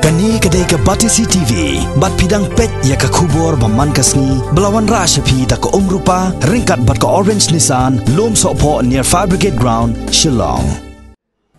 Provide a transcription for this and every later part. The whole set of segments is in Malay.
Kani kedai ke Batisi TV, bat pidang pet ya ke kubur baman kasni, belawan rashapi tak ke rupa, ringkat bat ke Orange Nissan, lom sokpo near Fire Brigade Ground, Shillong.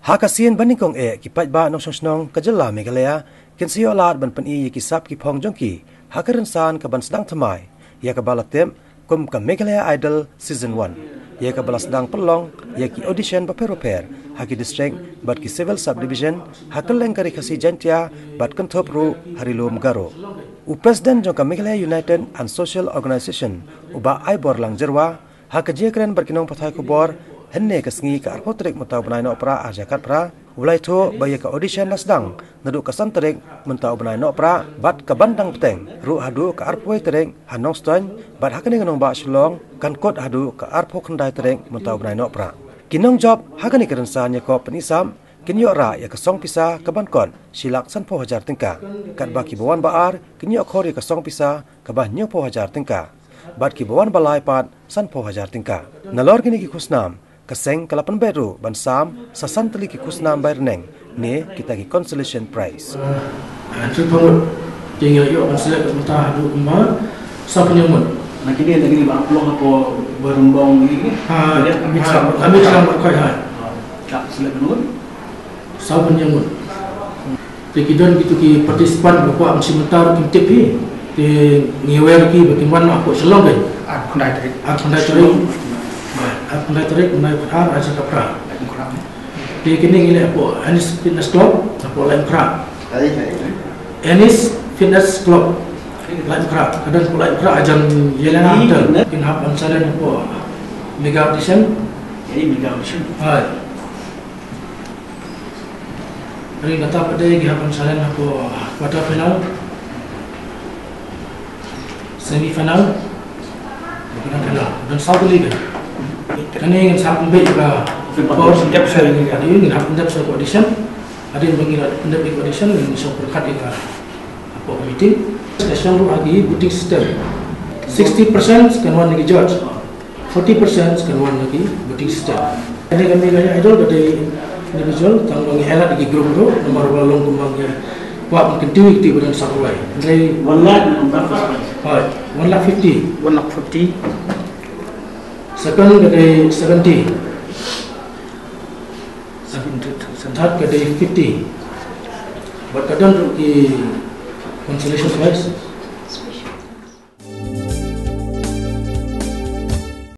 Hakasian banikong kipat ba nong sosnong kajala Meghalaya, kinsiyo lahat ban pan kisap ki pong jongki, hakaransan ka ban sedang tamai, ya ke balatem kum ka Meghalaya Idol Season 1. Ia ke balas sedang pelong, ia ki audition berper-per, haki district, bat ki civil subdivision, hakeleng kari kasi jantia, bat kentop ru hari lum garo. Presiden jong ka Meghalaya United and Social Organisation, uba ai bor lang jerwa, haka jekren berkinong patai kubor, henne kesngi ka arpotrik mentau benai no opera ajakat pra, ulai to baya ka audition nasdang, naduk ka santerik mentau benai no opera, bat ka bandang peteng, ru hadu ka arpoi tereng, hanong stoin, bat hakane nganong ba Shillong, kan kot hadu ka arpo kendai tereng mentau benai no opera. Kinong job hakane kerensan ya ko penisam, kinyo ra ya ka song pisa ka bankon, silak san po hajar tingka, kat ba ki bawan baar, kinyo khori ka song pisa ka ba nyo po hajar tingka, bat ki bawan balai pat san po hajar tingka. Nalor kini ki kusnam, kaseng kalapan beru bansam sasantali ki kusnam bayerneng ne kita ki consolation prize. Tripangut tinggal yo banselek mentah hadu umma sapanyamut. Nak kini lagi ba pelong apa berembang ini. Ambil selamat kai hai. Tak selek menurut. Sapanyamut. Tikidon gitu ki partisipan bapa mesti mentar kim tipi. Ti ngewer ki bagaimana aku selong kan. Aku ndai tarik. Aku ndai tarik menai berhar aja kapra. Di kini gile apa Anis Fitness Club apa lain kerap. Anis Fitness Club lain kerap. Kadang lain kerap ajan jalan ada. Kin hab ansaran apa mega audition. Jadi mega audition. Hai. Hari kata pada lagi hab ansaran apa quarter final, semi final, bukan final dan satu liga. Kani ingin sahab lebih juga. Bawa setiap saya ini ada ingin hab setiap saya audition, ada yang bagi setiap audition yang bisa berkat dengan apa meeting. Session ru lagi voting system. 60% kan one lagi judge, 40% kan one lagi voting system. Ini kami gaya idol dari individual, tanggung helat lagi grup tu, nomor balong kumbangnya. Wah mungkin tinggi tiba dan sakulai. Dari 1 lakh berapa? Hai, 1,50,000. 1,50,000. Second kedai 70. Third kedai 50. Berkadang di consolation prize